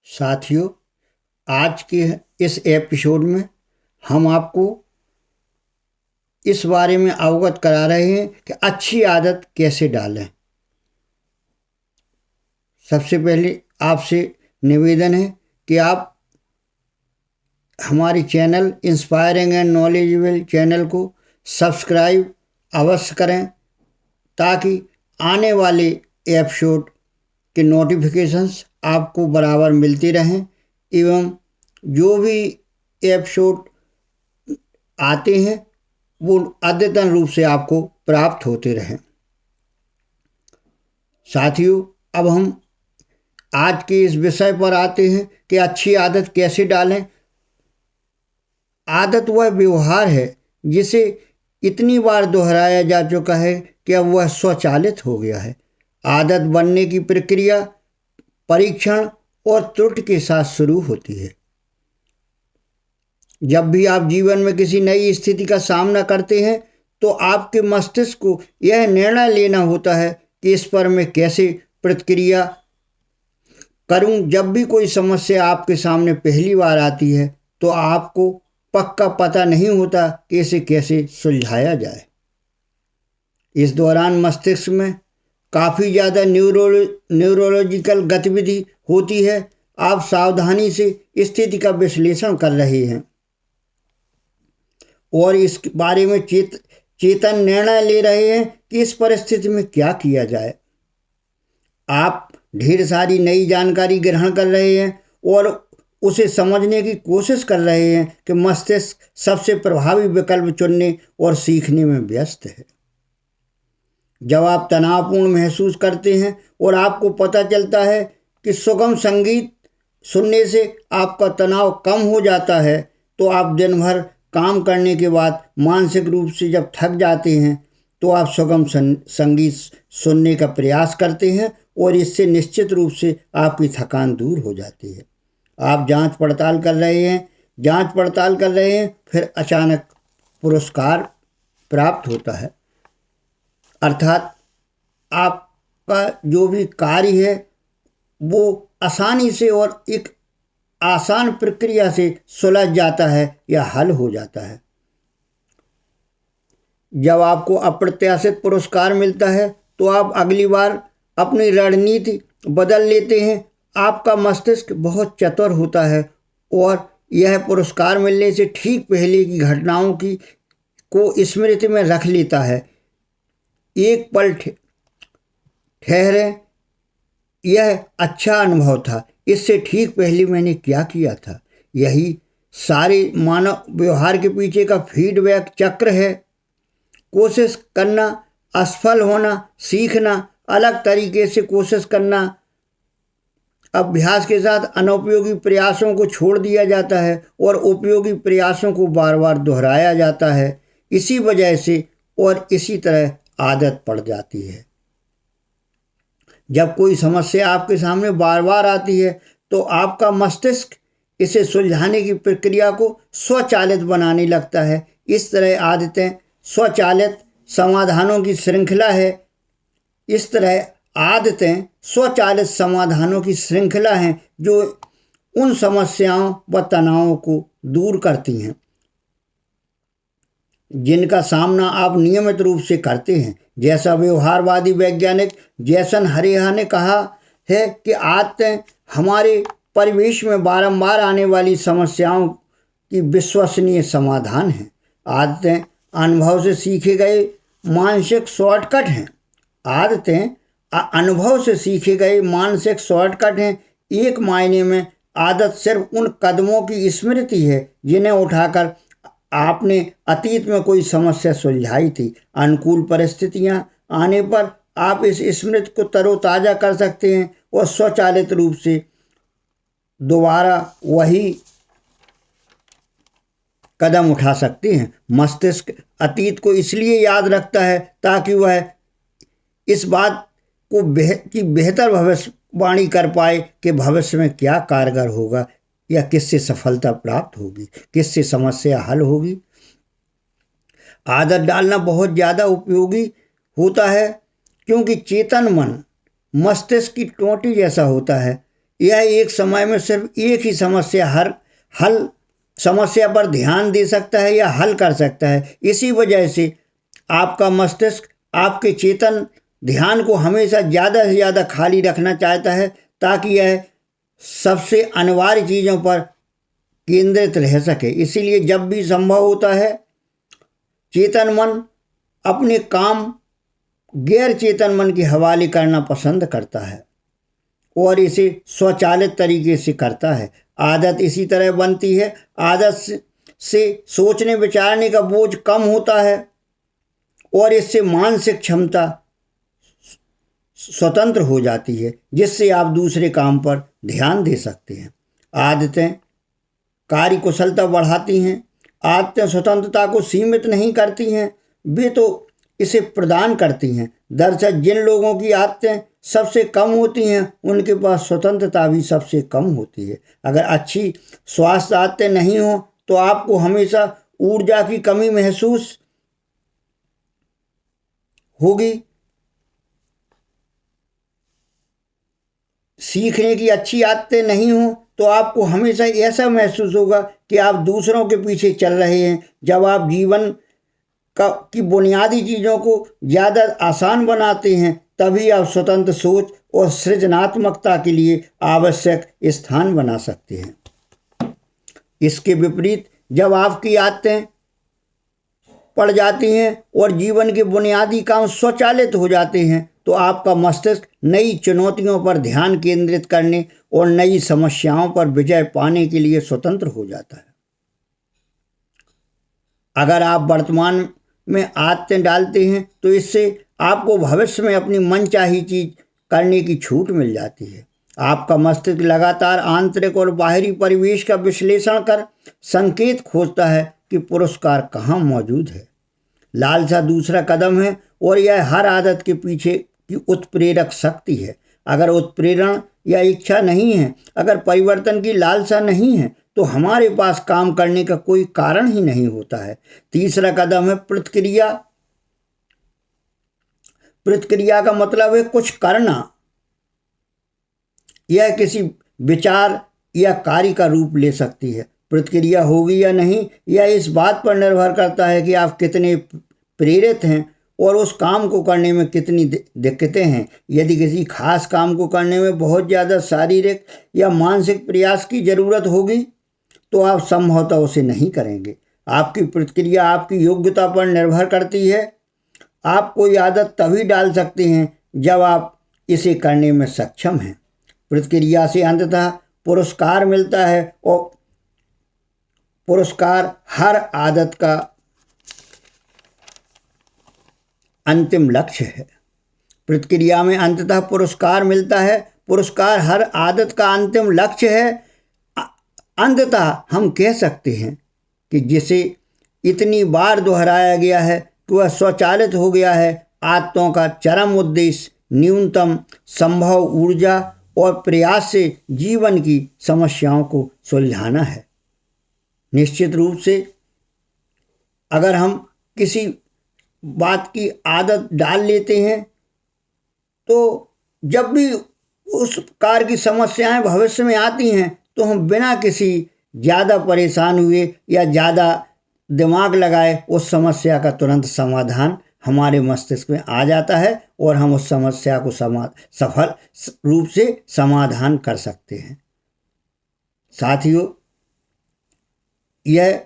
साथियों, आज के इस एपिसोड में हम आपको इस बारे में अवगत करा रहे हैं कि अच्छी आदत कैसे डालें। सबसे पहले आपसे निवेदन है कि आप हमारे channel inspiring and knowledgeable channel को सब्सक्राइब अवश्य करें ताकि आने वाले एपिसोड के नोटिफिकेशंस आपको बराबर मिलती रहें एवं जो भी एपिसोड आते हैं वो अद्यतन रूप से आपको प्राप्त होते रहें। साथियों, अब हम आज के इस विषय पर आते हैं कि अच्छी आदत कैसे डालें। आदत वह व्यवहार है जिसे इतनी बार दोहराया जा चुका है कि अब वह स्वचालित हो गया है। आदत बनने की प्रक्रिया परीक्षण और त्रुटि के साथ शुरू होती है। जब भी आप जीवन में किसी नई स्थिति का सामना करते हैं तो आपके मस्तिष्क को यह निर्णय लेना होता है कि इस पर मैं कैसे प्रतिक्रिया करूं। जब भी कोई समस्या आपके सामने पहली बार आती है तो आपको पक्का पता नहीं होता कि इसे कैसे सुलझाया जाए। इस दौरान मस्तिष्क में काफ़ी ज़्यादा न्यूरोलॉजिकल गतिविधि होती है। आप सावधानी से स्थिति का विश्लेषण कर रहे हैं और इस बारे में चेतन निर्णय ले रहे हैं कि इस परिस्थिति में क्या किया जाए। आप ढेर सारी नई जानकारी ग्रहण कर रहे हैं और उसे समझने की कोशिश कर रहे हैं कि मस्तिष्क सबसे प्रभावी विकल्प चुनने और सीखने में व्यस्त है। जब आप तनावपूर्ण महसूस करते हैं और आपको पता चलता है कि सुगम संगीत सुनने से आपका तनाव कम हो जाता है तो आप दिन भर काम करने के बाद मानसिक रूप से जब थक जाते हैं तो आप सुगम संगीत सुनने का प्रयास करते हैं और इससे निश्चित रूप से आपकी थकान दूर हो जाती है। आप जांच पड़ताल कर रहे हैं, फिर अचानक पुरस्कार प्राप्त होता है, अर्थात आपका जो भी कार्य है वो आसानी से और एक आसान प्रक्रिया से सुलझ जाता है या हल हो जाता है। जब आपको अप्रत्याशित पुरस्कार मिलता है तो आप अगली बार अपनी रणनीति बदल लेते हैं। आपका मस्तिष्क बहुत चतुर होता है और यह पुरस्कार मिलने से ठीक पहले की घटनाओं को स्मृति में रख लेता है। एक पल ठहरें, यह अच्छा अनुभव था, इससे ठीक पहले मैंने क्या किया था। यही सारे मानव व्यवहार के पीछे का फीडबैक चक्र है। कोशिश करना, असफल होना, सीखना, अलग तरीके से कोशिश करना। अभ्यास के साथ अनुपयोगी प्रयासों को छोड़ दिया जाता है और उपयोगी प्रयासों को बार बार दोहराया जाता है। इसी वजह से और इसी तरह आदत पड़ जाती है। जब कोई समस्या आपके सामने बार बार आती है तो आपका मस्तिष्क इसे सुलझाने की प्रक्रिया को स्वचालित बनाने लगता है। इस तरह आदतें स्वचालित समाधानों की श्रृंखला हैं जो उन समस्याओं व तनावों को दूर करती हैं जिनका सामना आप नियमित रूप से करते हैं। जैसा व्यवहारवादी वैज्ञानिक जैसन हरेहा ने कहा है कि आदतें हमारे परिवेश में बारंबार आने वाली समस्याओं की विश्वसनीय समाधान हैं। आदतें अनुभव से सीखे गए मानसिक शॉर्टकट हैं। एक मायने में आदत सिर्फ उन कदमों की स्मृति है जिन्हें उठाकर आपने अतीत में कोई समस्या सुलझाई थी। अनुकूल परिस्थितियां आने पर आप इस स्मृति को तरोताज़ा कर सकते हैं और स्वचालित रूप से दोबारा वही कदम उठा सकते हैं। मस्तिष्क अतीत को इसलिए याद रखता है ताकि वह इस बात को बेहतर भविष्यवाणी कर पाए कि भविष्य में क्या कारगर होगा या किससे सफलता प्राप्त होगी, किससे समस्या हल होगी। आदत डालना बहुत ज़्यादा उपयोगी होता है क्योंकि चेतन मन मस्तिष्क की टोंटी जैसा होता है। यह एक समय में सिर्फ एक ही समस्या पर ध्यान दे सकता है या हल कर सकता है। इसी वजह से आपका मस्तिष्क आपके चेतन ध्यान को हमेशा ज़्यादा से ज़्यादा खाली रखना चाहता है, ताकि यह सबसे अनिवार्य चीज़ों पर केंद्रित रह सके। इसीलिए जब भी संभव होता है, चेतन मन अपने काम गैर चेतन मन के हवाले करना पसंद करता है और इसे स्वचालित तरीके से करता है। आदत इसी तरह बनती है। आदत से सोचने विचारने का बोझ कम होता है और इससे मानसिक क्षमता स्वतंत्र हो जाती है, जिससे आप दूसरे काम पर ध्यान दे सकते हैं। आदतें कार्य कुशलता बढ़ाती हैं। आदतें स्वतंत्रता को सीमित नहीं करती हैं, वे तो इसे प्रदान करती हैं। दरअसल जिन लोगों की आदतें सबसे कम होती हैं, उनके पास स्वतंत्रता भी सबसे कम होती है। अगर अच्छी स्वास्थ्य आदतें नहीं हो तो आपको हमेशा ऊर्जा की कमी महसूस होगी। सीखने की अच्छी आदतें नहीं हो तो आपको हमेशा ऐसा महसूस होगा कि आप दूसरों के पीछे चल रहे हैं। जब आप जीवन की बुनियादी चीज़ों को ज़्यादा आसान बनाते हैं, तभी आप स्वतंत्र सोच और सृजनात्मकता के लिए आवश्यक स्थान बना सकते हैं। इसके विपरीत जब आपकी आदतें पड़ जाती हैं और जीवन के बुनियादी काम स्वचालित हो जाते हैं, तो आपका मस्तिष्क नई चुनौतियों पर ध्यान केंद्रित करने और नई समस्याओं पर विजय पाने के लिए स्वतंत्र हो जाता है। अगर आप वर्तमान में आदतें डालते हैं तो इससे आपको भविष्य में अपनी मनचाही चीज करने की छूट मिल जाती है। आपका मस्तिष्क लगातार आंतरिक और बाहरी परिवेश का विश्लेषण कर संकेत खोजता है कि पुरस्कार कहाँ मौजूद है। लालसा दूसरा कदम है और यह हर आदत के पीछे की उत्प्रेरक शक्ति है। अगर उत्प्रेरण या इच्छा नहीं है, अगर परिवर्तन की लालसा नहीं है, तो हमारे पास काम करने का कोई कारण ही नहीं होता है। तीसरा कदम है प्रतिक्रिया। प्रतिक्रिया का मतलब है कुछ करना। यह किसी विचार या कार्य का रूप ले सकती है। प्रतिक्रिया होगी या नहीं, यह इस बात पर निर्भर करता है कि आप कितने प्रेरित हैं और उस काम को करने में कितनी दिक्कतें हैं। यदि किसी खास काम को करने में बहुत ज़्यादा शारीरिक या मानसिक प्रयास की ज़रूरत होगी, तो आप संभवतः उसे नहीं करेंगे। आपकी प्रतिक्रिया आपकी योग्यता पर निर्भर करती है। आप कोई आदत तभी डाल सकते हैं जब आप इसे करने में सक्षम हैं। प्रतिक्रिया से अंततः पुरस्कार मिलता है और पुरस्कार हर आदत का अंतिम लक्ष्य है। प्रतिक्रिया में अंततः पुरस्कार मिलता है। पुरस्कार हर आदत का अंतिम लक्ष्य है। अंततः हम कह सकते हैं कि जिसे इतनी बार दोहराया गया है कि वह स्वचालित हो गया है। आदतों का चरम उद्देश्य न्यूनतम संभव ऊर्जा और प्रयास से जीवन की समस्याओं को सुलझाना है। निश्चित रूप से अगर हम किसी बात की आदत डाल लेते हैं, तो जब भी उस कार्य की समस्याएं भविष्य में आती हैं, तो हम बिना किसी ज़्यादा परेशान हुए या ज़्यादा दिमाग लगाए उस समस्या का तुरंत समाधान हमारे मस्तिष्क में आ जाता है और हम उस समस्या को सफल रूप से समाधान कर सकते हैं। साथियों, यह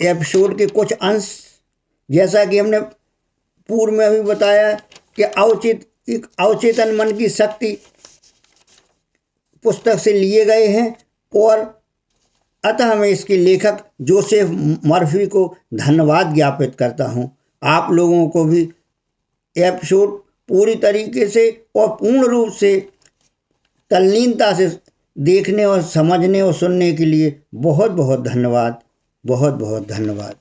एपिसोड के कुछ अंश, जैसा कि हमने पूर्व में अभी बताया कि अवचेतन मन की शक्ति पुस्तक से लिए गए हैं और अतः मैं इसके लेखक जोसेफ मर्फी को धन्यवाद ज्ञापित करता हूं। आप लोगों को भी एपिसोड पूरी तरीके से और पूर्ण रूप से तल्लीनता से देखने और समझने और सुनने के लिए बहुत बहुत धन्यवाद। बहुत बहुत धन्यवाद।